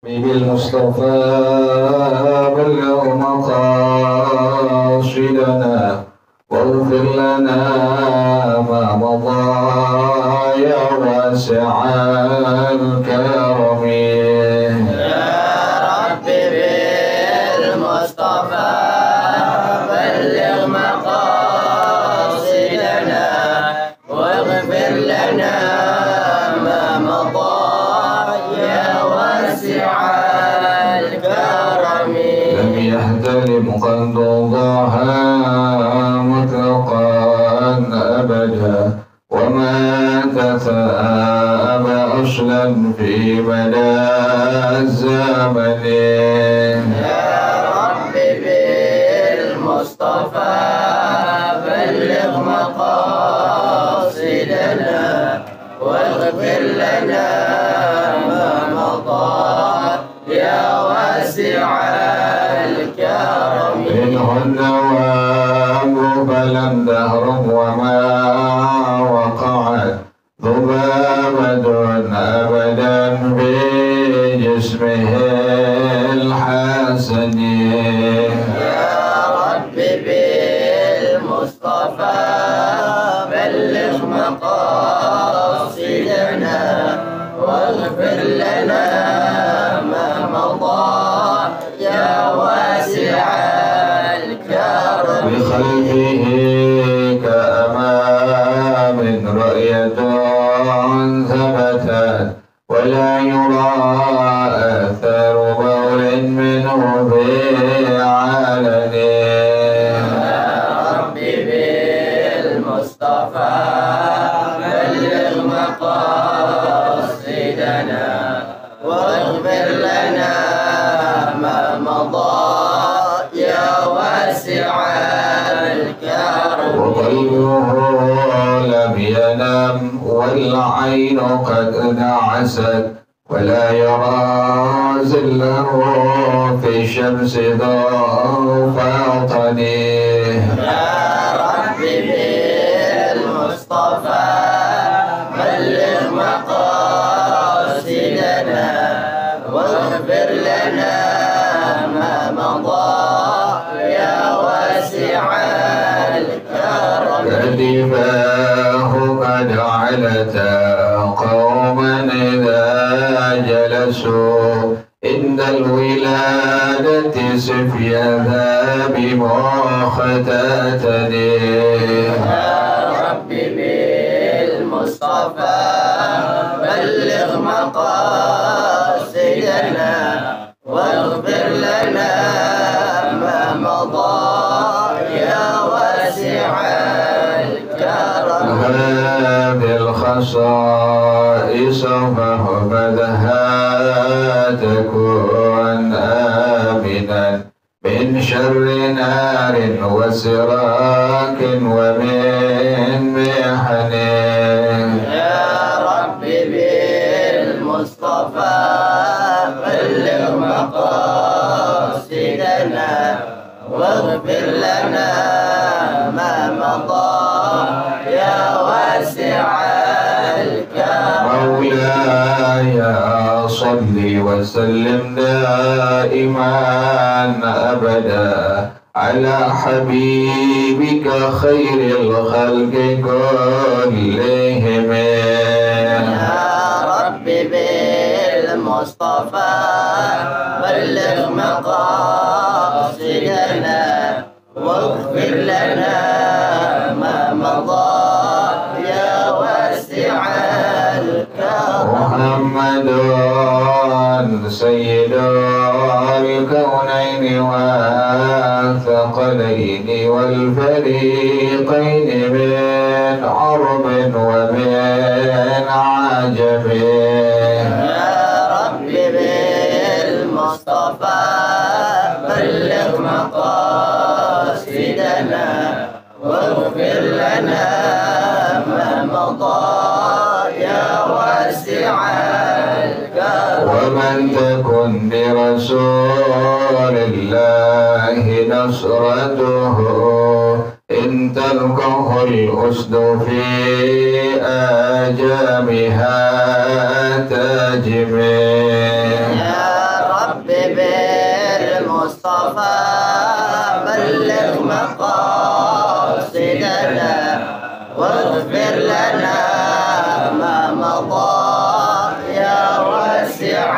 بالمصطفى بلغ مقاصدنا واغفر لنا ما مضى يا واسع الكرم يا رب بالمصطفى بلغ مقاصدنا واغفر لنا ما مضى يا واسع الكرم. لم يحتلم قد ضاها مطلقا أبدا وما تثاب أصلا في مدى الزمن. يا رب بالمصطفى بلغ مقاصدنا واغفر لنا ما مضى يا واسع الكرم. منهن وأمر فلم تهرب وما وقعت ذبابة أبدا في جسمه الحسن. يا رب بالمصطفى بلغ مقاصدنا واغفر لنا ما مضى يا واسع الكرم. بخلفه كأمام رؤية ثبتت ولا يرى أثر بول منه في علن. يا رب بالمصطفى بلغ مقاصدنا واغفر لنا ما مضى يا واسع الكرم. وقلبه لم ينم والعين قد نعست ولا يرى زله في الشمس ضوء وطنه. يا رب بالمصطفى بلغ مقاصدنا واغفر لنا ما مضى يا واسع الكرم. كتفاه قد علتا قوما إذا جلسوا عند الولادة سفي ذاب مختتنه. يا رب بالمصطفى بلغ مقاصدنا واغفر لنا ما مضى يا واسع الكرم. هذه الخصائص فاحفظها تكون آمنا من شر نار وسراك ومن محن. يا رب بالمصطفى بلغ مقاصدنا واغفر لنا ما مضى يا واسع الكرم. مولاي صل وسلم دائما أبدا على حبيبك خير الخلق كلهم. يا رب بالمصطفى بلغ مقاصدنا واغفر لنا ما مضى يا واسع الكرم. محمد سيد الكونين والثقلين والفريقين من عرب ومن عجم. يا رب بالمصطفى بلغ مقاصدنا واغفر لنا ما مضى يا واسع الكرم. ومن تكن برسول الله نصرته إن تلقه الأسد في آجامها تجمع. يا بالمصطفى بلغ مقاصدنا واغفر لنا ما مضى يا واسع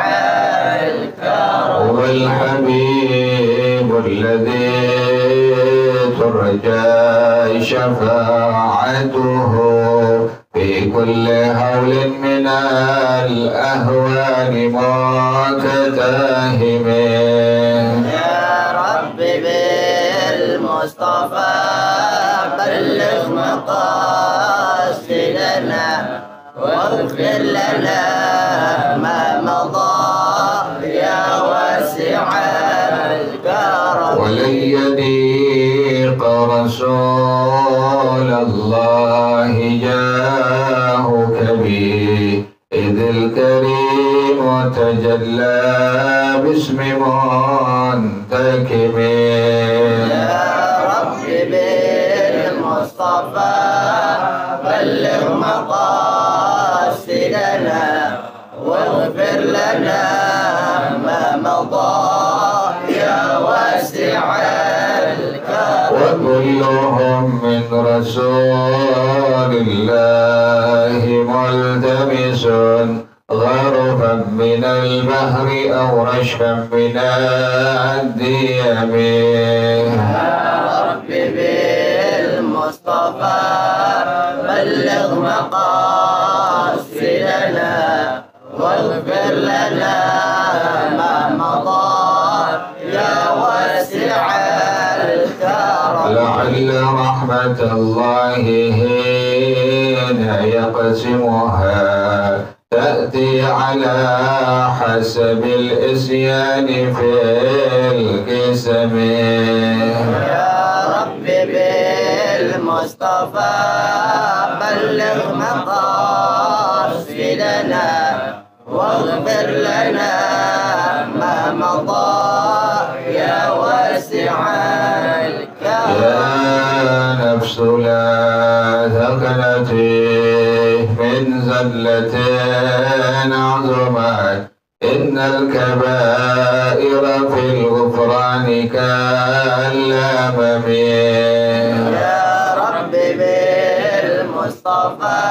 الكرم. هو الحبيب الذي ترجى شفاعته في كل هول من الأهوال متتاهم. يا رب بالمصطفى بلغ مقاصدنا واغفر لنا ما مضى يا واسع الكرم. ولن يضيق رسول الله جاهك به إذ الكريم تجلى باسم منتكب. يا رب بالمصطفى بلغ مقاصدنا واغفر لنا ما مضى يا واسع الكرم. وكلهم من رسول الله ملتمس غرفا من البحر أو رشفا من الديم. يا رب بالمصطفى بلغ مقاصدنا واغفر لنا ما مضى يا واسع الكرم. لعل رحمة الله حين يقسمها تأتي على حسب الإسيان في القسم. يا رب بالمصطفى بلغ مقاصدنا واغفر لنا ما مضى يا واسع الكرم. يا نفس لا ثقلتي من زلة عظمت إن الكبائر في الغفران كالأمم. يا رب بالمصطفى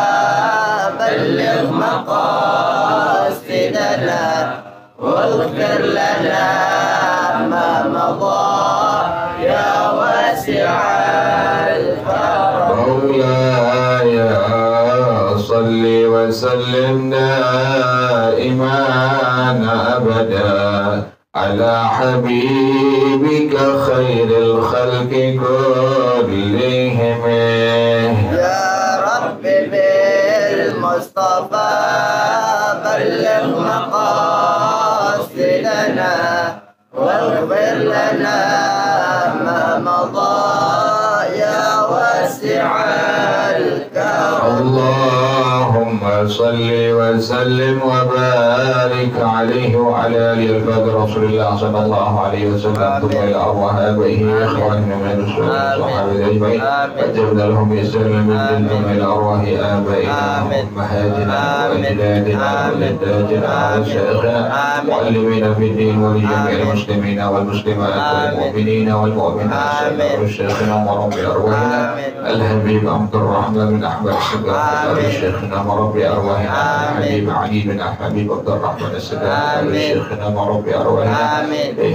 بلغ مقاصدنا واغفر لنا ما مضى يا واسع الكرم. مولاي صل وسلم دائما أبدا على حبيبك خير الخلق كلهم. يا رب بالمصطفى بلغ مقاصدنا واغفر لنا ما مضى يا واسع الكرم. اللهم صل وسلم وبارك عليه وعلى آله الفاضل رسول الله صلى الله عليه وسلم. ثم إلى أرواح آبائه وإخواننا من الرسول والصحابة أجمعين واتبنا لهم بإحسان من ثم إلى أرواح آبائنا وأمهاتنا وأجدادنا وجداتنا ومشايخنا معلمينا في الدين ولجميع المسلمين والمسلمات والمؤمنين والمؤمنات سلام شيخنا وربي أرواحنا الحبيب عبد الرحمن بن أحمد السقاف شيخنا وربي أرواحنا الحبيب علي بن حبيب عبد الرحمن السقاف شيخنا وربي أرواحنا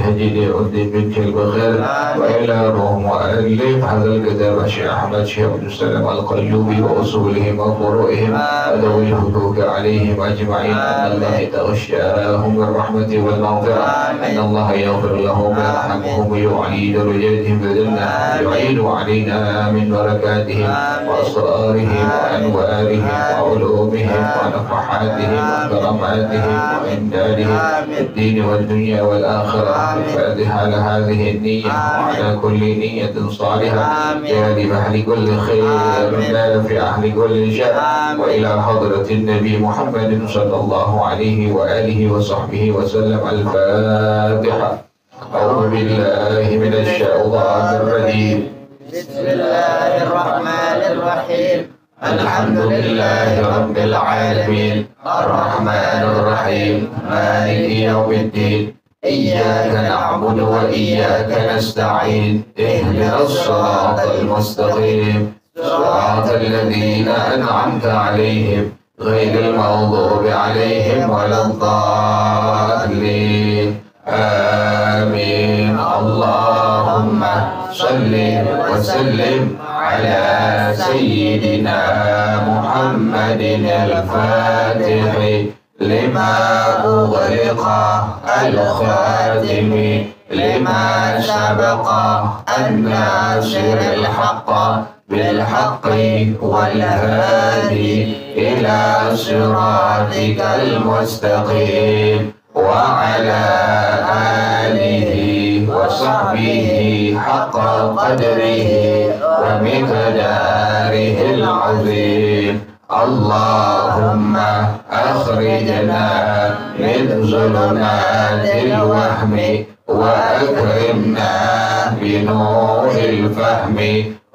هديد أدي بنت البخير وإلى روح مؤلف هذا الكتاب الشيخ أحمد شيخ عبد السلام القيوبي وأصولهم وفروعهم وذوي الحقوق عليهم أجمعين أن الله يتغشاهم بالرحمة والمغفرة أن الله يغفر لهم ويرحمهم ويعلي درجاتهم بذلنا يعين علينا من بركاتهم وأسرارهم وأنوارهم وعلومهم ونفحاتهم وكراماتهم وإمدادهم في الدين والدنيا والآخرة. الفاتحة على هذه النية وعلى كل نية صالحة جالب أهل كل خير نافع أهل كل شر وإلى حضرة النبي محمد صلى الله عليه وآله وصحبه وسلم. الفاتحة. أعوذ بالله من الشيطان الرجيم. بسم الله الرحمن الرحيم. الحمد لله رب العالمين الرحمن الرحيم مالك يوم الدين إياك نعبد وإياك نستعين اهدنا الصراط المستقيم صراط الذين أنعمت عليهم غير المغضوب عليهم ولا الضالين آمين. اللهم صل وسلم على سيدنا محمد الفاتح لما أغلق الخاتم لما سبق الناصر الحق بالحق والهادي إلى صراطك المستقيم وعلى آله وصحبه حق قدره ومقداره العظيم. اللهم أخرجنا من ظلمات الوهم وأكرمنا بنور الفهم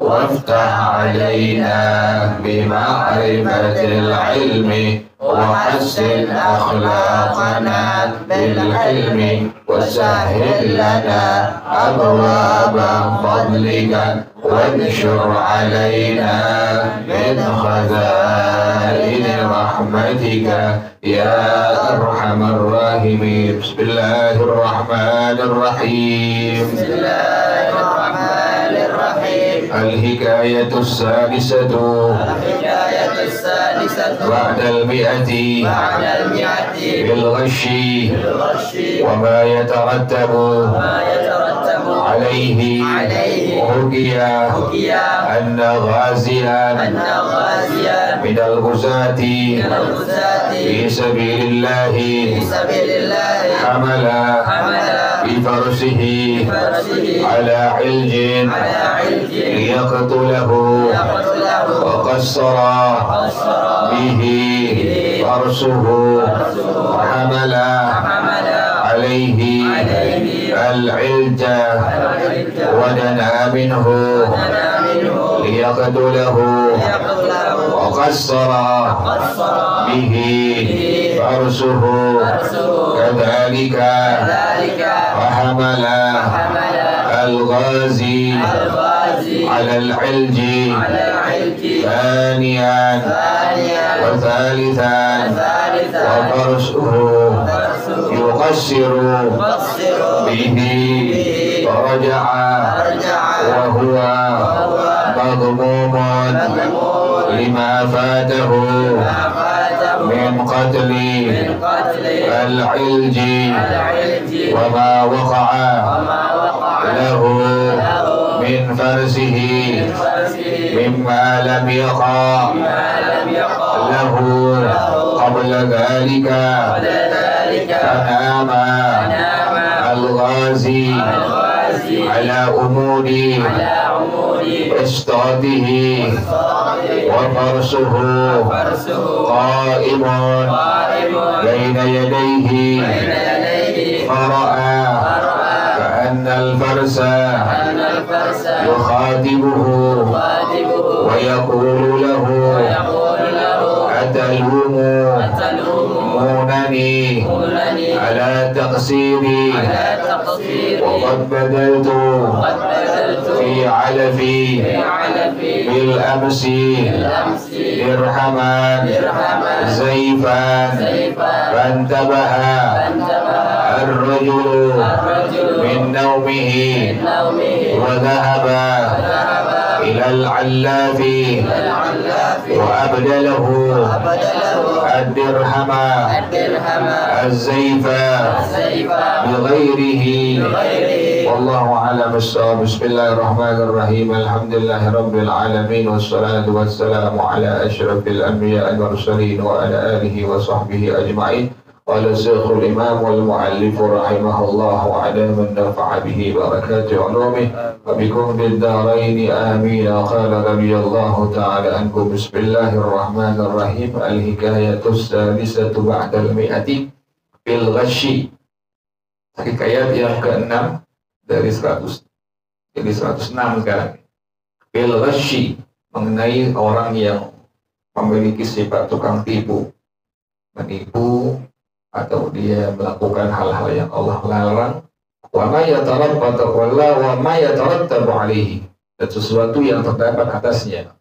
وافتح علينا بمعرفة العلم وحسن أخلاقنا بالحلم وسهل لنا أبواب فضلك وانشر علينا من خزائن رحمتك يا أرحم الراحمين. بسم الله الرحمن الرحيم. بسم الله الرحمن الرحيم. الحكاية السادسة بعد المئة بالغش وما يترتب عليه حكي أن غازيا من الغزاة في سبيل الله حمل بفرسه على علج ليقتله وقصر به فرسه وحمل عليه العلج ودنا منه ليقتله وقصر به فرسه كذلك وحمل الغازي على العلج ثانيا وثالثا وفرسه يقصر به فرجع وهو مغموم لما فاته من قتل العلج وما وقع له من فرسه مما لم يقع له قبل ذلك فنام الغازي على أمود اسطاته وفرسه قائم بين يديه فرأى كأن الفرس يخاطبه ويقول له أتلومونني على تقصيري وقد بذلت في علفي بالأمس درهما زيفا فانتبه الرجل من نومه وذهب إلى العلاف وأبدله الدرهم الزيف بغيره. والله أعلم بالصواب. بسم الله الرحمن الرحيم. الحمد لله رب العالمين والصلاة والسلام على أشرف الأنبياء والمرسلين وعلى آله وصحبه أجمعين. قال الشيخ الإمام والمؤلف رحمه الله وعلم النفع به بركات علومه وبكم بالدارين آمين. قال رضي الله تعالى عنكم. بسم الله الرحمن الرحيم. الحكاية السادسة بعد المئة بالغش. Hikayat yang ke-6 dari 100. Jadi 106 sekarang. Bilghashi, mengenai orang yang memiliki sifat tukang tipu, menipu atau dia melakukan hal-hal yang Allah larang, wa ma yatarattabu alaihi, dan sesuatu yang terdapat atasnya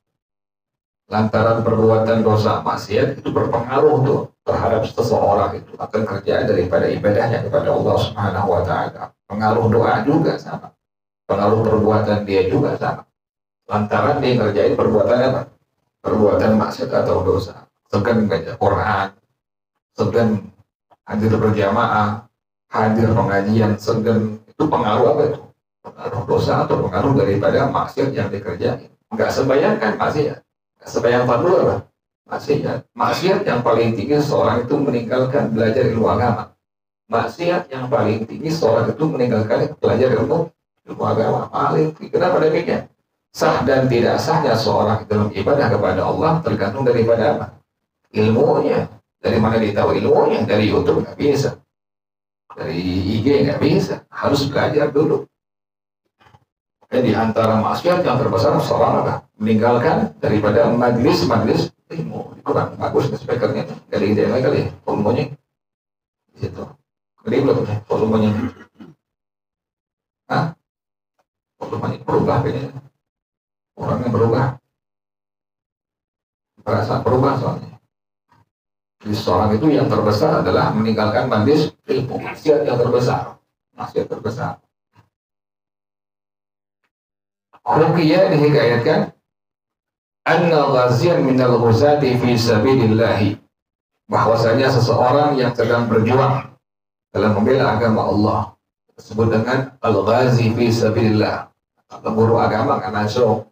lantaran perbuatan dosa maksiat itu berpengaruh tuh terhadap seseorang itu akan kerjaan daripada ibadahnya kepada Allah Subhanahu wa taala. Pengaruh doa juga sama. Pengaruh perbuatan dia juga sama. Lantaran dia ngerjain perbuatan apa? Perbuatan maksiat atau dosa. Segan baca Quran, segan hadir berjamaah, hadir pengajian, segan, itu pengaruh apa itu? Pengaruh dosa atau pengaruh daripada maksiat yang dikerjain. Enggak sebayangkan maksiat. Sebayang fardu apa? Maksiat. Maksiat yang paling tinggi seorang itu meninggalkan belajar ilmu agama. Maksiat yang paling tinggi seorang itu meninggalkan belajar ilmu agama. Paling tinggi. Kenapa demikian? Sah dan tidak sahnya seorang dalam ibadah kepada Allah tergantung daripada apa? Ilmunya. Dari mana dia tahu ilmunya? Dari YouTube nggak bisa. Dari IG nggak bisa. Harus belajar dulu. Di antara maksiat yang terbesar seorang apa? Meninggalkan daripada majlis ilmu. Kurang bagus speakernya. Dari ide lagi kali volumenya di situ. Gede belum volumenya? Hah? Volumenya berubah kayaknya. Orangnya berubah. Perasaan berubah soalnya. Jadi seorang itu yang terbesar adalah meninggalkan majlis ilmu. Maksiat yang terbesar. Maksiat terbesar. Ruqyah dihikayatkan anna ghaziyan minal ghuzati fi sabilillah, bahwasanya seseorang yang sedang berjuang dalam membela agama Allah disebut dengan al-ghazi fi sabilillah. Kalau guru agama nggak masuk,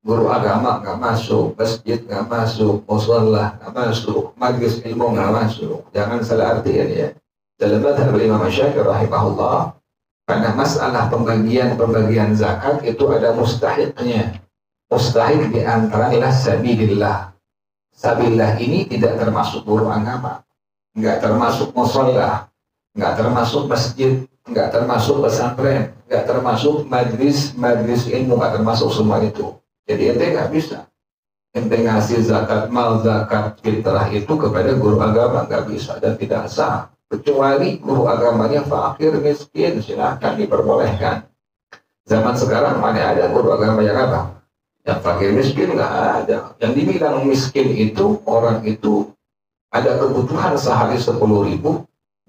guru agama nggak masuk, masjid nggak masuk, musholah nggak masuk, majlis ilmu nggak masuk. Jangan salah artian ya. Dalam madhab Imam Syafi'i rahimahullah, karena masalah pembagian zakat itu ada mustahiknya. Mustahik di antaranya sabilillah. Sabilillah ini tidak termasuk guru agama, nggak termasuk musholah, nggak termasuk masjid, nggak termasuk pesantren, nggak termasuk majlis ilmu, nggak termasuk semua itu. Jadi ente nggak bisa. Ente ngasih zakat mal, zakat fitrah itu kepada guru agama nggak bisa dan tidak sah. Kecuali guru agamanya fakir, miskin, silahkan diperbolehkan. Zaman sekarang mana ada guru agama yang apa? Yang fakir miskin nggak ada. Yang dibilang miskin itu orang itu ada kebutuhan sehari 10.000,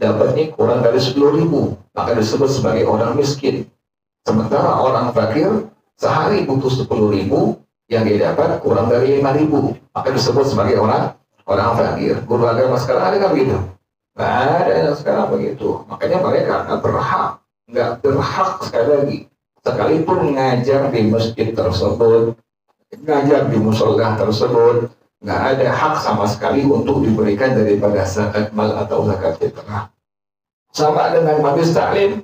dapatnya kurang dari 10.000, maka disebut sebagai orang miskin. Sementara orang fakir sehari butuh 10.000, yang dia dapat kurang dari 5.000, maka disebut sebagai orang fakir. Guru agama sekarang ada kan begitu? Nggak ada yang sekarang begitu. Makanya mereka nggak berhak sekali lagi. Sekalipun ngajar di masjid tersebut, ngajar di musola tersebut, nggak ada hak sama sekali untuk diberikan daripada zakat mal atau zakat fitrah. Sama dengan majlis taklim,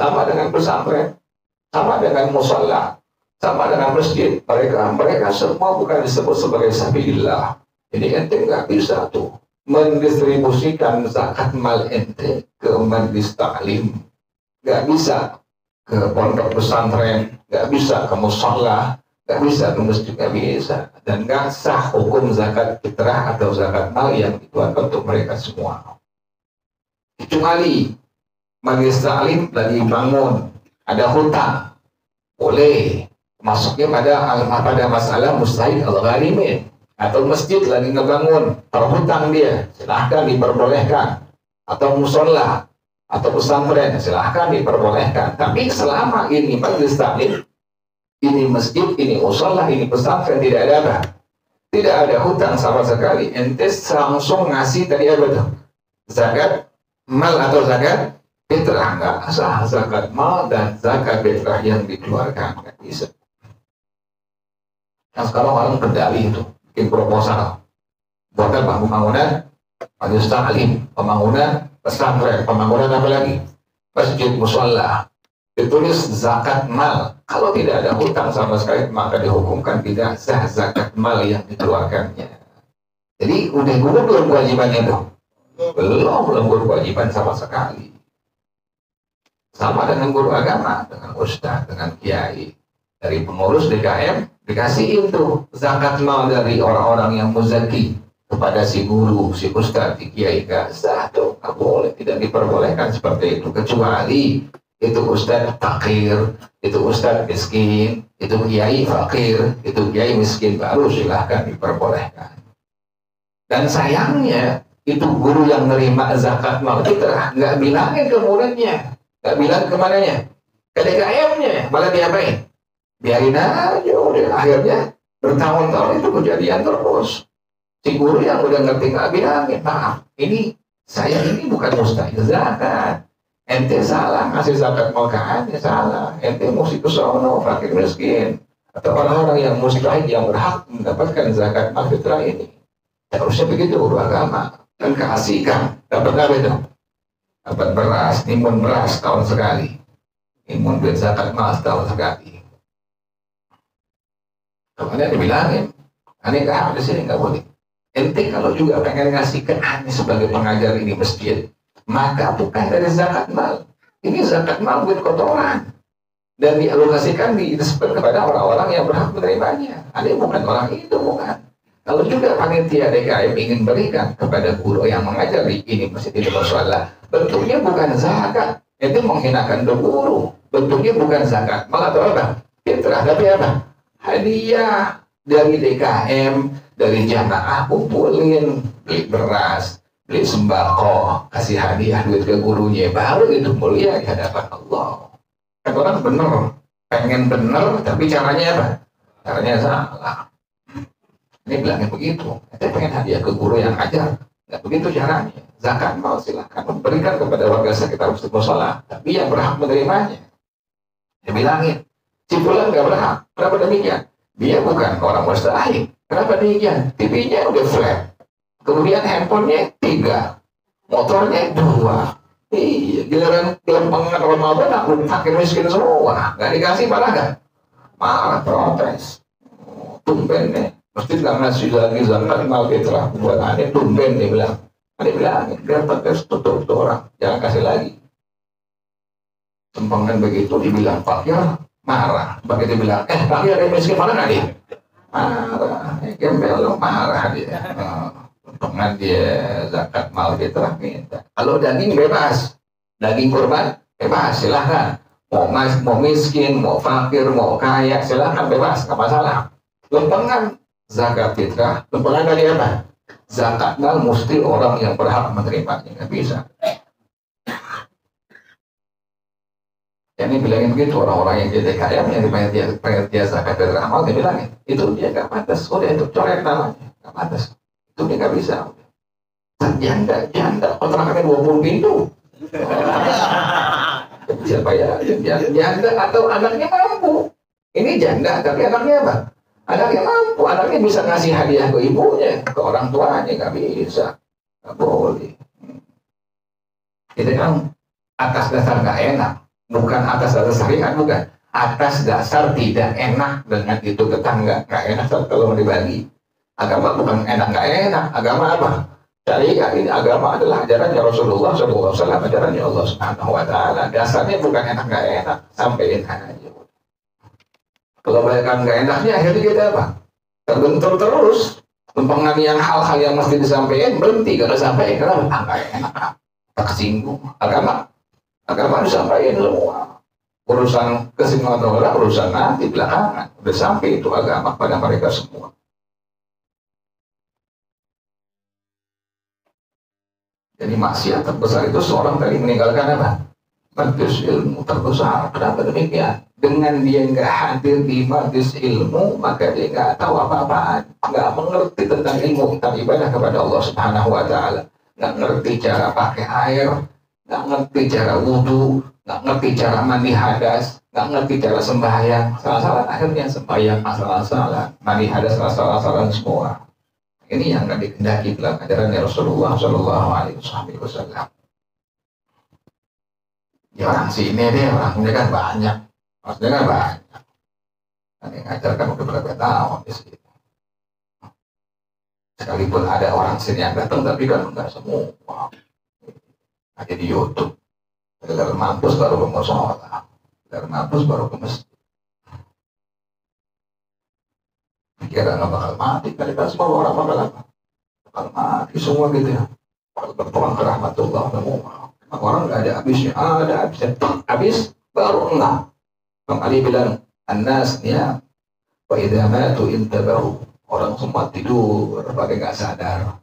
sama dengan pesantren, sama dengan musola, sama dengan masjid. Mereka semua bukan disebut sebagai sabilillah. Jadi ente nggak bisa tuh mendistribusikan zakat mal ente ke majlis taklim, nggak bisa ke pondok pesantren, nggak bisa ke musola, nggak bisa ke masjid, nggak bisa, dan nggak sah hukum zakat fitrah atau zakat mal yang dikeluarkan untuk mereka semua. Kecuali majlis taklim lagi bangun, ada hutang, boleh masuknya pada masalah mustahil al-gharimin. Atau masjid lagi ngebangun, terhutang dia, silahkan diperbolehkan. Atau musola, atau pesantren, silahkan diperbolehkan. Tapi selama ini majlis taklim, ini masjid, ini musola, ini pesantren, tidak ada apa? Tidak ada hutang sama sekali. Ente langsung ngasih tadi apa tuh? Zakat mal atau zakat fitrah, nggak sah zakat mal dan zakat fitrah yang dikeluarkan, nggak bisa. Yang sekarang orang berdalih itu, bikin proposal, buatkan pembangunan majlis taklim, pembangunan pesantren, pembangunan apa lagi? Masjid, musola, ditulis zakat mal. Kalau tidak ada hutang sama sekali, maka dihukumkan tidak sah zakat mal yang dikeluarkannya. Jadi udah gugur belum kewajibannya tuh? Belum kewajiban sama sekali. Sama dengan guru agama, dengan ustaz, dengan kiai, dari pengurus DKM dikasihin tuh zakat mal dari orang-orang yang muzaki, kepada si guru, si ustadz, si kiai, nggak sah tuh, nggak boleh, tidak diperbolehkan seperti itu, kecuali itu ustadz fakir, itu ustadz miskin, itu kiai fakir, itu kiai miskin, baru silahkan diperbolehkan. Dan sayangnya itu guru yang nerima zakat mal fitrah nggak bilangin ke muridnya, nggak bilang kemananya, ke DKM-nya, malah diapain? Biarin aja, udah akhirnya bertahun-tahun itu kejadian terus. Si guru yang udah ngerti nggak bilangin, maaf, ini saya ini bukan mustahil zakat. Ente salah ngasih zakat mal ke ane, salah. Ente mesti ke sono, fakir miskin, atau orang-orang yang mustahil yang berhak mendapatkan zakat mal fitrah ini. Harusnya begitu guru agama. Dan keasikan dapat apa itu? Dapat beras, timun beras tahun sekali, timun duit zakat mal tahun sekali. Kemudian dibilangin, ane nggak ada sini nggak boleh. Ente kalau juga pengen ngasih ke ane sebagai pengajar ini masjid, maka bukan dari zakat mal. Ini zakat mal duit kotoran dan dialokasikan kepada orang-orang yang berhak menerimanya. Ane bukan orang itu, bukan. Kalau juga panitia DKM ingin berikan kepada guru yang mengajar di ini masjid ini masalah, bentuknya bukan zakat, itu menghinakan guru. Bentuknya bukan zakat, malah atau apa? Fitrah, tapi apa? Hadiah dari DKM. Dari jamaah kumpulin, beli beras, beli sembako, kasih hadiah duit ke gurunya, baru itu mulia di hadapan Allah. Kan orang bener, pengen bener, tapi caranya apa? Caranya salah. Ini bilangnya begitu, kita pengen hadiah ke guru yang ajar, nggak begitu caranya. Zakat mau silakan memberikan kepada warga sekitar musola, tapi yang berhak menerimanya. Dia bilangin, si fulan nggak berhak, kenapa demikian? Dia bukan orang mustahil. Kenapa demikian? TV-nya udah flat. Kemudian handphonenya 3. Motornya 2. Iya, giliran lempengan Ramadan aku fakir miskin semua. Gak dikasih malah gak? Malah protes. Tumben nih. Mesti gak ngasih lagi zakat mal fitrah. Buat aneh tumben dia bilang. Aneh bilang, biar tetes tutup orang. Jangan kasih lagi. Lempengan begitu dibilang fakir. Marah. Begitu bilang, fakir miskin mana gak dia? Marah, gembel marah dia. Untungan dia zakat mal fitrah minta. Kalau daging bebas, daging kurban bebas, silahkan. Mau miskin, mau fakir, mau kaya, silahkan bebas, nggak masalah. Lempengan zakat fitrah, lempengan dari apa? Zakat mal mesti orang yang berhak menerimanya, nggak bisa. Ini bilangin begitu orang-orang yang jadi kaya yang pengen dia zakat dari amal, dia bilangin itu dia nggak pantas, udah itu coret namanya, nggak pantas, itu dia nggak bisa. Janda kontrakannya 20 pintu. Siapa ya? Janda atau anaknya mampu. Ini janda tapi anaknya apa? Anaknya mampu, anaknya bisa ngasih hadiah ke ibunya, ke orang tuanya, nggak bisa, nggak boleh. Itu kan atas dasar nggak enak. Bukan atas dasar syariat, bukan. Atas dasar tidak enak dengan itu tetangga. Nggak enak kalau mau dibagi. Agama bukan enak, nggak enak. Agama apa? Syariat ini agama adalah ajarannya Rasulullah SAW, ajarannya Allah Subhanahu Wa Taala. Dasarnya bukan enak, nggak enak. Sampaikan aja. Kalau bayangkan nggak enaknya, akhirnya kita apa? Terbentur terus. Lempengan yang hal-hal yang mesti disampaikan, berhenti. Kalau sampai, kenapa? Nggak enak. Tak kesinggung. Agama disampaikan semua. Urusan kesimpulan orang, urusan nanti belakangan. Udah sampai itu agama pada mereka semua. Jadi maksiat terbesar itu seorang tadi meninggalkan apa? Majlis ilmu terbesar. Kenapa demikian? Dengan dia nggak hadir di majlis ilmu, maka dia nggak tahu apa-apaan, nggak mengerti tentang ilmu tentang ibadah kepada Allah Subhanahu Wa Taala, nggak ngerti cara pakai air, nggak ngerti cara wudhu, nggak ngerti cara mandi hadas, nggak ngerti cara sembahyang, salah-salah akhirnya sembahyang masalah-salah, mandi hadas salah-salah semua. Ini yang nggak dikendaki dalam ajaran Rasulullah Shallallahu Alaihi Wasallam. Ya orang sini deh, orangnya kan banyak, maksudnya kan banyak. Yang ngajarkan udah berapa tahun di sini. Sekalipun ada orang sini yang datang, tapi kan nggak semua. Ada di YouTube. Dari mampus baru ke musola, dari mampus baru ke masjid. Kira nggak bakal mati, mereka semua orang bakal apa? akan mati semua gitu ya. Berpulang ke rahmatullah. Orang nggak ada habisnya, ada habisnya, habis baru enggak. Bang Ali bilang, An-nas ya, wa idza matu intabahu. Orang semua tidur, pakai nggak sadar.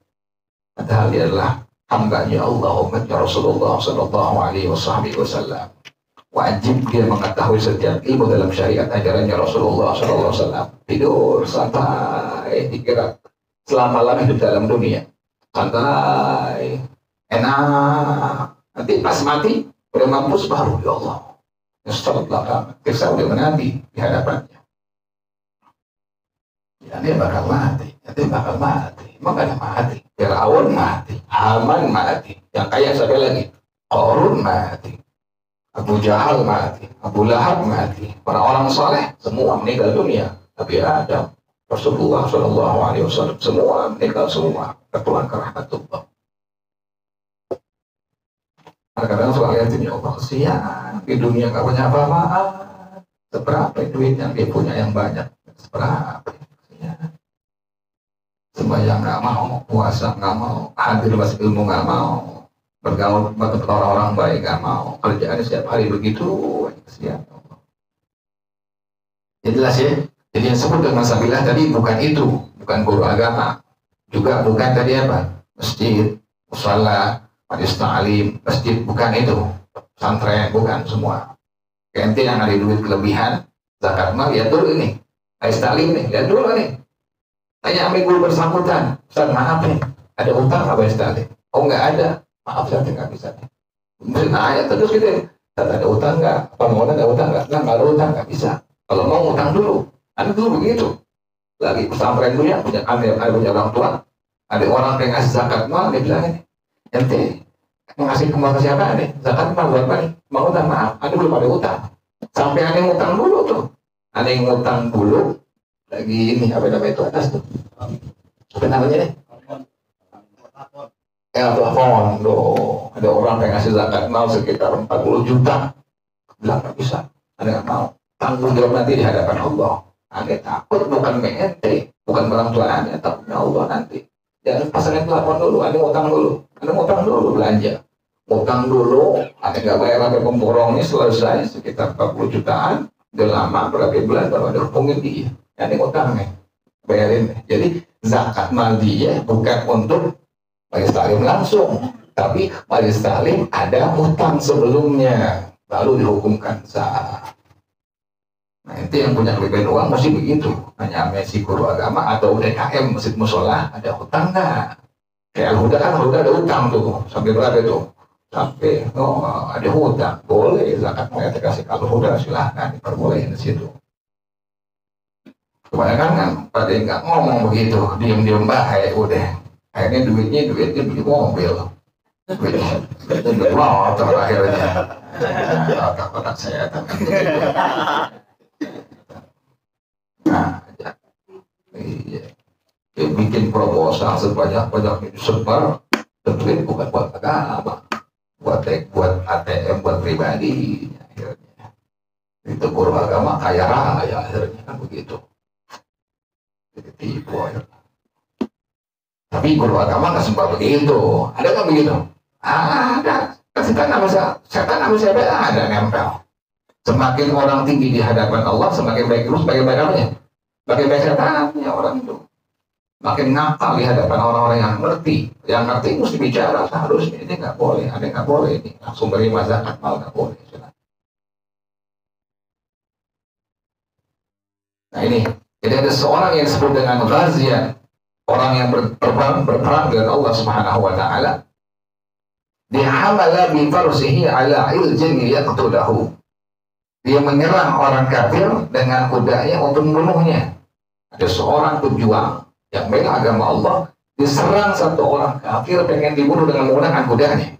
Padahal dia adalah hambanya Allah, umatnya Rasulullah Sallallahu Alaihi Wasallam. Wajib dia mengetahui setiap ilmu dalam syariat ajarannya Rasulullah Sallallahu Alaihi Wasallam. Tidur santai, dikira selama-lama hidup dalam dunia, santai, enak. Nanti pas mati, udah mampus baru ya Allah. Setelah belakang, kita udah menanti di hadapannya. Ya dia bakal mati, emang ada mati. Fir'aun mati, Haman mati, yang kaya siapa lagi? Qarun mati, Abu Jahal mati, Abu Lahab mati, orang-orang saleh semua meninggal dunia. Tapi Adam, Rasulullah Shallallahu Alaihi Wasallam semua meninggal semua, berpulang ke rahmatullah. Kadang-kadang soal yatim, ya Allah kesian, di dunia nggak punya apa-apa, seberapa duit yang dia punya yang banyak, seberapa ya. Sembahyang nggak mau, puasa nggak mau, hadir bahas ilmu nggak mau, bergaul dengan orang-orang baik nggak mau, kerjaan setiap hari begitu, kesian. Ya jelas ya. Jadi yang sebut dengan sabilah tadi bukan itu, bukan guru agama, juga bukan tadi apa, masjid, musala, majelis ta'lim, masjid, bukan itu, pesantren, bukan semua. Ente yang ada duit kelebihan, zakat mal, lihat dulu ini, majelis ta'lim nih, lihat dulu nih. Tanya sama guru bersangkutan, Ustaz maaf nih, ada utang nggak majelis ta'lim? Oh nggak ada, maaf saya nggak bisa nih. Nah ya terus gitu, Ustaz ada utang nggak? Apa mau ada utang nggak? Nggak ada utang nggak bisa. Kalau mau utang dulu, ada dulu begitu. Lagi pesantren dulu ya, punya orang tua, ada orang yang ngasih zakat mal, dia bilang ini, ente ngasih kembali ke siapa nih? Zakat mal buat apa nih? Mau utang maaf, ada belum ada utang. Sampai ada yang utang dulu tuh, ada yang utang dulu. Lagi ini apa namanya itu atas tuh? Apa namanya nih? Telepon loh. Ada orang yang ngasih zakat mal sekitar 40 juta. Bilang nggak bisa, ada nggak mau. Tanggung jawab nanti di hadapan Allah. Anda takut bukan ente, bukan orang tua Anda, takutnya Allah nanti. Jangan pasangan telepon dulu, Anda utang dulu belanja. Utang dulu, Anda nggak bayar sampai pemborongnya selesai sekitar 40 jutaan. Udah lama berapa bulan baru ada hubungin dia. Anda utang nih, bayarin nih. Jadi zakat mal dia bukan untuk majelis ta'lim langsung, tapi majelis ta'lim ada utang sebelumnya, lalu dihukumkan sah. Nah itu yang punya kelebihan uang mesti begitu. Hanya si guru agama atau DKM masjid musola ada utang nggak? Kayak Al-Huda kan, Al-Huda ada utang tuh sampai berapa itu? Sampai ada hutang, boleh zakat mereka kasih kalau Al-Huda silahkan diperbolehin di situ. Kebanyakan kan pada nggak ngomong begitu, diem-diem bahaya udah. Akhirnya duitnya beli mobil, duit motor akhirnya. Otak-otak saya nah, iya. Dia bikin proposal sebanyak-banyak sebar, tentunya bukan buat agama, buat ATM, buat pribadi. Akhirnya itu guru agama kaya raya akhirnya kan begitu. Jadi tipu akhirnya. Tapi guru agama nggak sempat begitu. Ada nggak begitu? Ada. Setan sama siapa ada nempel. Semakin orang tinggi di hadapan Allah, semakin baik terus, semakin baik apanya? Semakin baik setannya orang itu. Makin nakal di hadapan orang-orang yang ngerti. Yang ngerti mesti bicara seharusnya. Ini nggak boleh, ada nggak boleh ini. Langsung beri zakat mal nggak boleh. Nah ini, jadi ada seorang yang disebut dengan ghazian, orang yang berperang dengan Allah Subhanahu wa taala. Dia hamala bi farsihi ala iljin yaqtulahu. Dia menyerang orang kafir dengan kudanya untuk membunuhnya. Ada seorang pejuang yang bela agama Allah diserang satu orang kafir pengen dibunuh dengan menggunakan kudanya.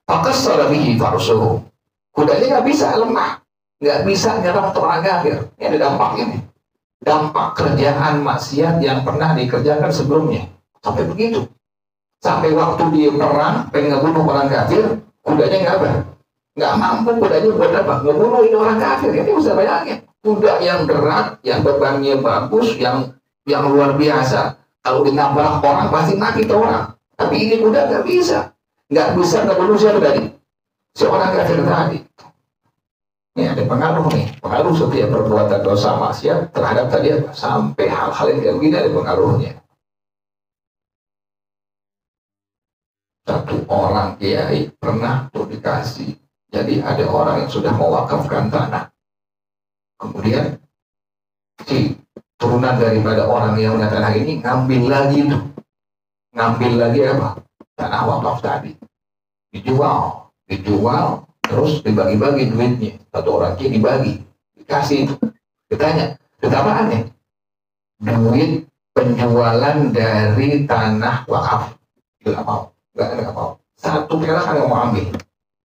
Faqassara bihi farsuhu. Kudanya nggak bisa, lemah, nggak bisa nyerang orang kafir. Ini ada dampak ini. Dampak kerjaan maksiat yang pernah dikerjakan sebelumnya. Sampai begitu. Sampai waktu dia perang, pengen ngebunuh orang kafir, kudanya nggak mampu kudanya buat apa? Ngebunuh ini orang kafir. Ini bisa bayangin. Kuda yang berat, yang bebannya bagus, yang luar biasa. Kalau ditabrak orang pasti mati tuh orang. Tapi ini kuda nggak bisa. Nggak bisa ngebunuh siapa tadi? Si orang kafir tadi. Ini ada pengaruh nih. Pengaruh setiap perbuatan dosa maksiat terhadap tadi apa? Sampai hal-hal yang kayak begini ada pengaruhnya. Satu orang kiai pernah tuh dikasih. Jadi ada orang yang sudah mewakafkan tanah. Kemudian si turunan daripada orang yang punya tanah ini ngambil lagi tuh. Ngambil lagi apa? Tanah wakaf tadi. Dijual. Terus dibagi-bagi duitnya. Satu orang kiai dibagi. Dikasih itu. Ditanya. Itu apaan nih? Duit penjualan dari tanah wakaf. Gak mau. Gak mau. Satu perak kan gak mau ambil.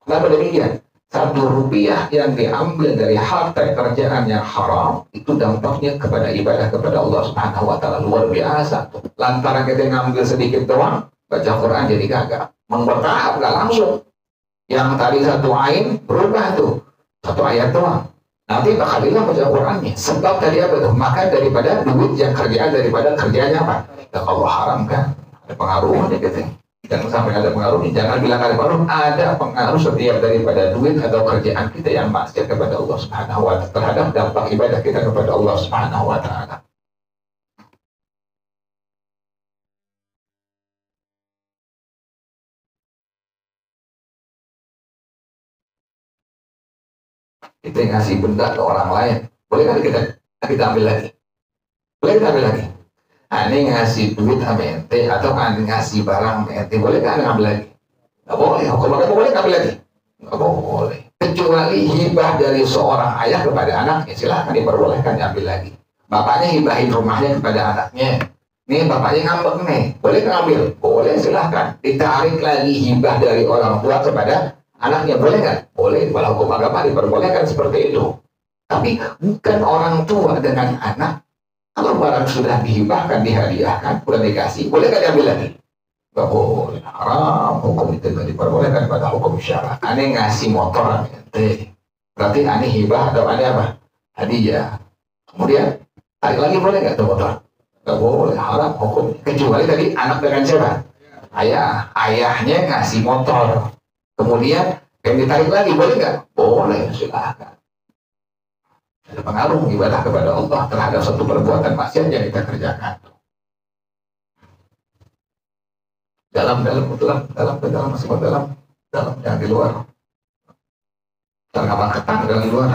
Kenapa demikian? 1 rupiah yang diambil dari harta kerjaan yang haram itu dampaknya kepada ibadah kepada Allah Subhanahu wa taala luar biasa tuh. Lantaran kita ngambil sedikit doang, baca Quran jadi gagal. Bertahap gak langsung. Yang tadi 1 ain berubah tuh. 1 ayat doang. Nanti bakal hilang baca Qurannya. Sebab tadi apa tuh? Maka daripada duit yang kerjaan daripada kerjanya apa? Ya Allah haramkan. Ada pengaruhnya gitu. Jangan sampai ada pengaruhnya. Jangan bilang ada pengaruh. Ada pengaruh setiap daripada duit atau kerjaan kita yang maksiat kepada Allah Subhanahu wa taala terhadap dampak ibadah kita kepada Allah Subhanahu wa taala. Kita ngasih benda ke orang lain. Boleh kan kita ambil lagi? Boleh kita ambil lagi? Ini ngasih duit sama ente atau ngasih barang sama ente, boleh kan ngambil lagi? Nggak boleh. Hukum agama boleh ngambil lagi? Nggak boleh. Kecuali hibah dari seorang ayah kepada anaknya, silahkan diperbolehkan diambil lagi. Bapaknya hibahin rumahnya kepada anaknya. Nih bapaknya ngambek nih, boleh ngambil? Boleh, silahkan. Ditarik lagi hibah dari orang tua kepada anaknya, boleh nggak? Boleh. Kalau hukum agama diperbolehkan seperti itu. Tapi bukan orang tua dengan anak. Kalau barang sudah dihibahkan, dihadiahkan, sudah dikasih, boleh nggak diambil lagi? Nggak boleh. Haram. Hukum itu nggak diperbolehkan pada hukum syara. Aneh ngasih motor ente, berarti aneh hibah atau aneh apa? Hadiah. Kemudian tarik lagi, boleh nggak tuh motor? Nggak boleh. Haram hukum. Kecuali tadi anak dengan siapa? Ayah. Ayahnya ngasih motor. Kemudian yang ditarik lagi, boleh nggak? Boleh. Silahkan. Ada pengaruh ibadah kepada Allah terhadap satu perbuatan maksiat yang kita kerjakan. Dalam yang di luar. Jangan ketang dalam di luar.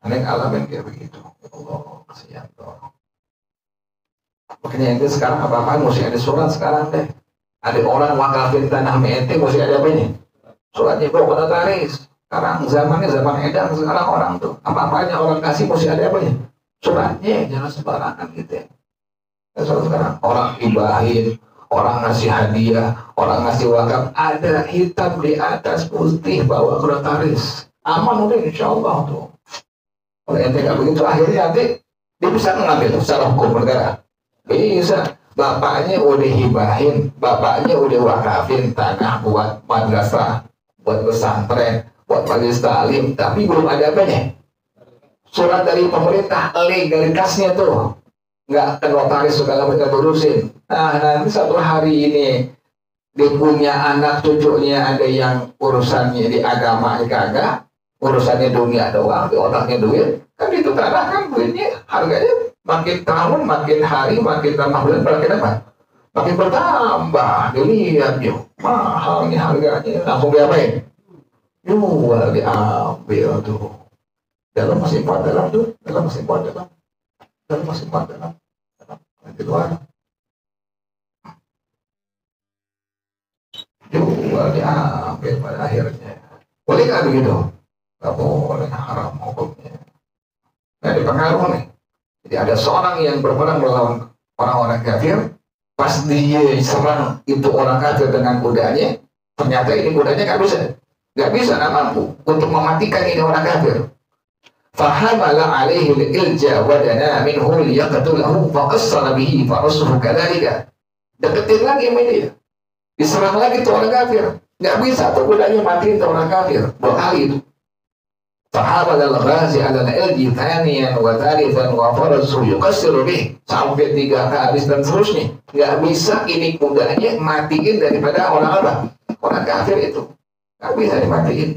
Aneh alamin kayak begitu. Allah kasihan tuh. Makanya itu sekarang apa-apa mesti ada surat sekarang deh. Ada orang wakafin tanah ente, mesti ada apa ini? Suratnya bawa ke notaris. Sekarang zamannya zaman edan, sekarang orang tuh apa-apanya orang kasih mesti ada apa ini? Suratnya, jangan sembarangan gitu ya. Sekarang orang ibahin, orang ngasih hadiah, orang ngasih wakaf, ada hitam di atas putih bawa ke notaris. Aman udah insya Allah tuh. Kalau ente nggak begitu, akhirnya nanti dia bisa mengambil secara hukum negara. Bisa. Bapaknya udah hibahin, bapaknya udah wakafin tanah buat madrasah, buat pesantren, buat majelis taklim, tapi belum ada apanya? Surat dari pemerintah, legalitasnya tuh. Nggak ke notaris segala macam urusin. Nah, nanti satu hari ini dia punya anak cucunya ada yang urusannya di agama kagak, urusannya dunia doang, di otaknya duit, kan itu tanah kan duitnya harganya makin tahun, makin hari, makin tambah bulan, makin apa? Makin bertambah. Dilihat yuk, mahal nih harganya. Langsung diapain? Jual, diambil tuh. Dalam masih empat dalam tuh, dalam masih empat dalam. Nanti luar. Jual, diambil pada akhirnya. Boleh nggak begitu? Nggak boleh, haram hukumnya. Nah, ada pengaruh nih. Jadi ada seorang yang berperang melawan orang-orang kafir, pas dia serang itu orang kafir dengan kudanya, ternyata ini kudanya nggak bisa, nggak mampu untuk mematikan ini orang kafir. Fahamala alaihi ilja wadana minhu liyaqtulahu faqassara bihi farasuhu kadzalika. Deketin lagi sama dia, diserang lagi tuh orang kafir, nggak bisa tuh kudanya matiin tuh orang kafir 2 kali itu. Sahabat al-ghazi al-ilji thaniyan wa thalithan wa farasu yuqassiru bih, sampai 3 kali dan seterusnya. Nggak bisa ini kudanya matiin daripada orang apa? Orang kafir itu. Nggak bisa dimatiin.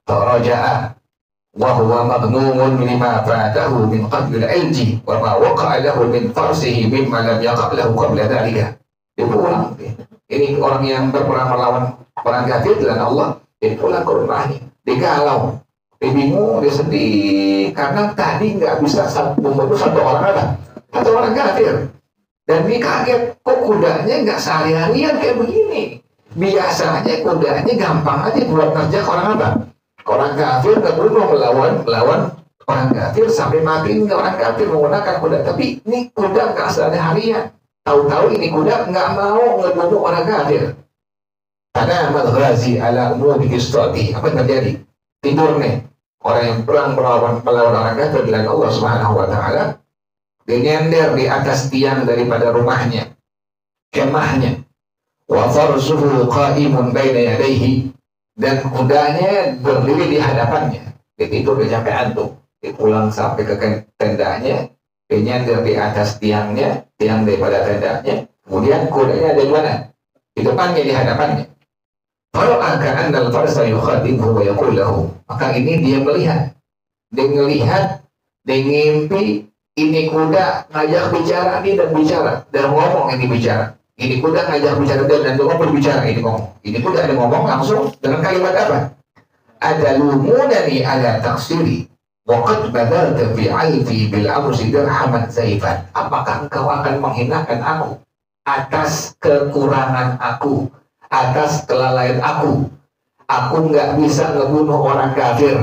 Faraja'a wa huwa maghnunun lima fatahu min qatl al-ilji wa ma waqa'a lahu min farsihi mimma lam yaqa' lahu qabla dhalika. Dia pulang. Ini orang yang berperang melawan orang kafir dan Allah, dia pulang ke rumahnya. Dia galau. Dia bingung, dia sedih karena tadi nggak bisa membunuh satu orang apa? Satu orang kafir. Dan dia kaget, kok kudanya nggak sehari-harian kayak begini. Biasanya kudanya gampang aja buat kerja ke orang apa? Orang kafir ngebunuh melawan orang kafir sampai mati orang kafir menggunakan kuda. Tapi ini kuda nggak sehari-harian. Tahu-tahu ini kuda nggak mau ngebunuh orang kafir. Karena al-ghazi ala umuri istati. Apa yang terjadi? Tidur nih. Orang yang perang melawan orang kafir dengan Allah Subhanahu wa taala, dia nyender di atas tiang daripada rumahnya, kemahnya. Wa farsuhu qa'imun baina yadayhi, dan kudanya berdiri di hadapannya. Dia tidur di sampai antuk. Dia pulang sampai ke tendanya, dia nyender di atas tiang daripada tendanya. Kemudian kudanya ada di mana? Di depannya, di hadapannya. Kalau akan andal farsa yukhadimuhu wa yaqul lahu, maka ini dia melihat, dia ngimpi ini kuda ngajak bicara ini dan bicara dan ngomong ini bicara, ini kuda ngajak bicara dan ngomong berbicara ini ngomong, ini kuda ada ngomong langsung dengan kalimat apa? Ada lumunani ala taksiri wa qad badalta fi alfi bil amsi dirhaman zaifan. Apakah engkau akan menghinakan aku atas kekurangan aku, atas kelalaian aku nggak bisa ngebunuh orang kafir,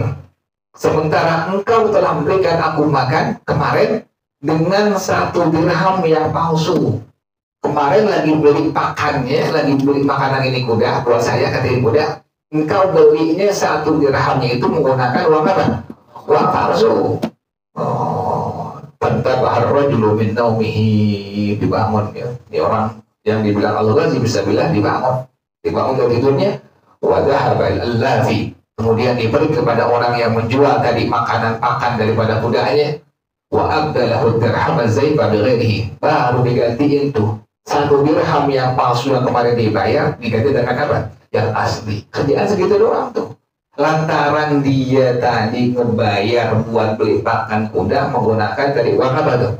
sementara engkau telah memberikan aku makan kemarin dengan 1 dirham yang palsu. Kemarin lagi beli pakannya, lagi beli makanan ini kuda buat saya, kata ini kuda, engkau belinya 1 dirhamnya itu menggunakan uang apa? Uang palsu. Fantabahar rajulu min naumihi, dibangun ya. Ini orang yang dibilang al-ghazi bisa bilang dibangun dari tidurnya. Wadahaba al-lafi, kemudian diberi kepada orang yang menjual tadi makanan pakan daripada kudanya. Wa abdalahu dirham az-zaifa bighairihi, baru digantiin tuh 1 dirham yang palsu yang kemarin dibayar diganti dengan apa? Yang asli. Kerjaan segitu doang tuh. Lantaran dia tadi ngebayar buat beli pakan kuda menggunakan tadi uang apa tuh?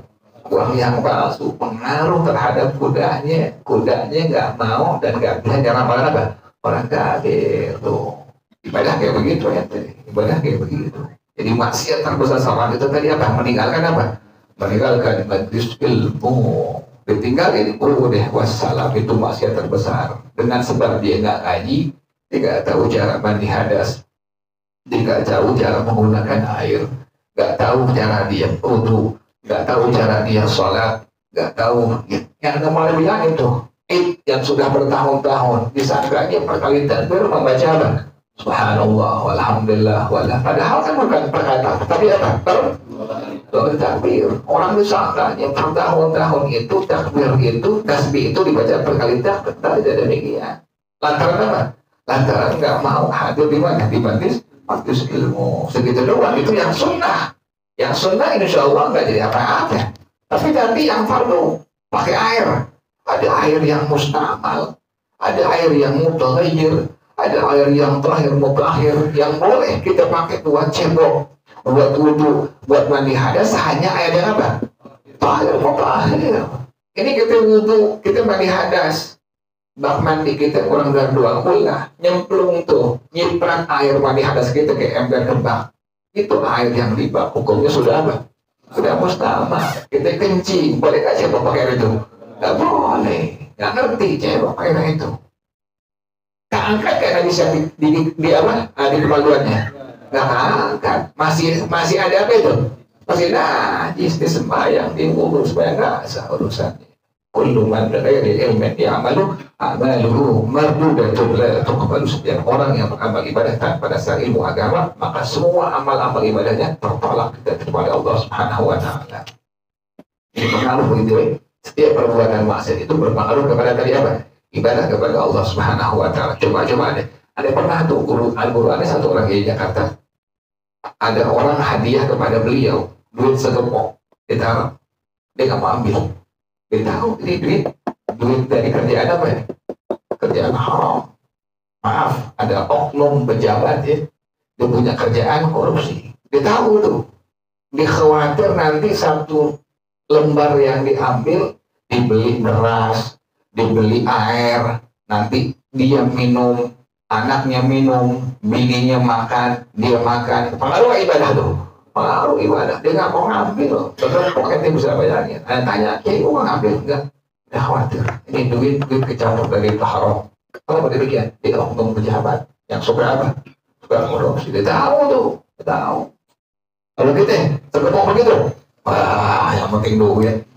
Uang yang palsu. Pengaruh terhadap kudanya nggak mau dan nggak bisa nyerang orang apa? Orang kafir tuh. Ibadah kayak begitu ya, ibadah kayak begitu. Jadi maksiat terbesar sama itu tadi apa? Meninggalkan apa? Meninggalkan majlis ilmu. Ditinggalin deh wassalam, itu maksiat terbesar. Dengan sebab dia nggak ngaji, dia nggak tahu cara mandi hadas, dia nggak tahu cara menggunakan air, nggak tahu cara dia wudu, nggak tahu cara dia sholat, nggak tahu yang namanya bilang itu yang sudah bertahun-tahun disangkanya berkali takbir membaca apa? Subhanallah walhamdulillah wala, padahal kan bukan perkataan tapi apa? Takbir. Orang disangkanya bertahun-tahun itu takbir itu tasbih itu dibaca berkali takbir, tidak demikian. Lantaran apa? Lantaran nggak mau hadir di mana? Di majlis ilmu. Segitu doang, itu yang sunnah. Yang sunnah insya Allah nggak jadi apa-apa. Tapi nanti yang fardu pakai air. Ada air yang mustamal, ada air yang mutaghayyir, ada air yang terakhir mutakhir, yang boleh kita pakai buat cebok, buat wudu, buat mandi hadas hanya air yang apa? Terakhir mutakhir. Ini kita wudu, kita mandi hadas, bak mandi kita kurang dari 2 kulah, nyemplung tuh, nyiprat air mandi hadas kita ke ember kembang. Itu air yang di bak, hukumnya sudah apa? Sudah mustamal. Kita kencing, boleh nggak cebok pakai air itu? Nggak boleh, nggak ngerti cebok pakai air itu. Nggak angkat karena bisa di apa? Di kemaluannya. Nggak angkat, masih ada apa itu? Masih najis, di sembahyang, di wudhu, sembahyang nggak sah urusannya. Kullu man bighairi ilmin ya'malu a'maluhu mardudatun la tuqbalu. Setiap orang yang beramal ibadah tanpa dasar ilmu agama, maka semua amal-amal ibadahnya tertolak kepada Allah Subhanahu wa taala. Ini pengaruh begitu ya. Setiap perbuatan maksiat itu berpengaruh kepada tadi apa? Ibadah kepada Allah Subhanahu wa taala. Coba deh. Ada pernah tuh guru ada satu orang di Jakarta. ada orang hadiah kepada beliau duit segepok, ditaruh, dia nggak mau ambil, dia tahu ini duit dari kerjaan apa ya? Kerjaan haram. Maaf, ada oknum pejabat ya, dia punya kerjaan korupsi, dia tahu tuh, dia khawatir nanti satu lembar yang diambil dibeli beras, dibeli air, nanti dia minum, anaknya minum, bininya makan, dia makan, pengaruh ibadah tuh, pengaruh ibadah, dia nggak mau ngambil, terus pokoknya bisa bayangin, ada tanya, kiai mau ngambil enggak? Dia khawatir, ini duit kecampur dari haram. Kalau demikian, dia oknum pejabat yang suka apa? Suka korupsi, dia tahu tuh, dia tahu. Kalau kita terkepung begitu, wah yang penting duit.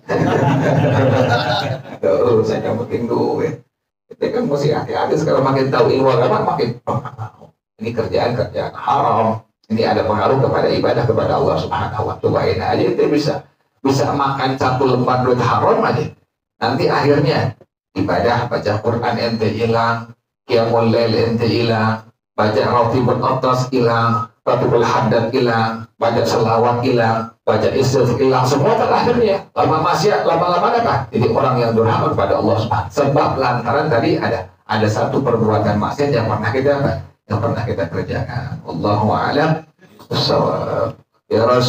Gak urusan yang penting duit. Kita kan mesti hati-hati sekarang, makin tahu ilmu agama makin ini kerjaan haram. Ini ada pengaruh kepada ibadah kepada Allah Subhanahu wa Ta'ala. Cobain aja, kita bisa makan satu lembar duit haram aja. Nanti akhirnya ibadah baca Quran ente hilang, qiyamul lail ente hilang, baca Ratibul Atas hilang, Ratibul Haddad hilang, baca selawat hilang, baca istighfar hilang, semua terakhirnya lama-lama apa? Jadi orang yang durhaka kepada Allah Subhanahu. Sebab lantaran tadi ada satu perbuatan maksiat yang pernah kita apa? Yang pernah kita kerjakan. Wallahu a'lam. Ya Rasul.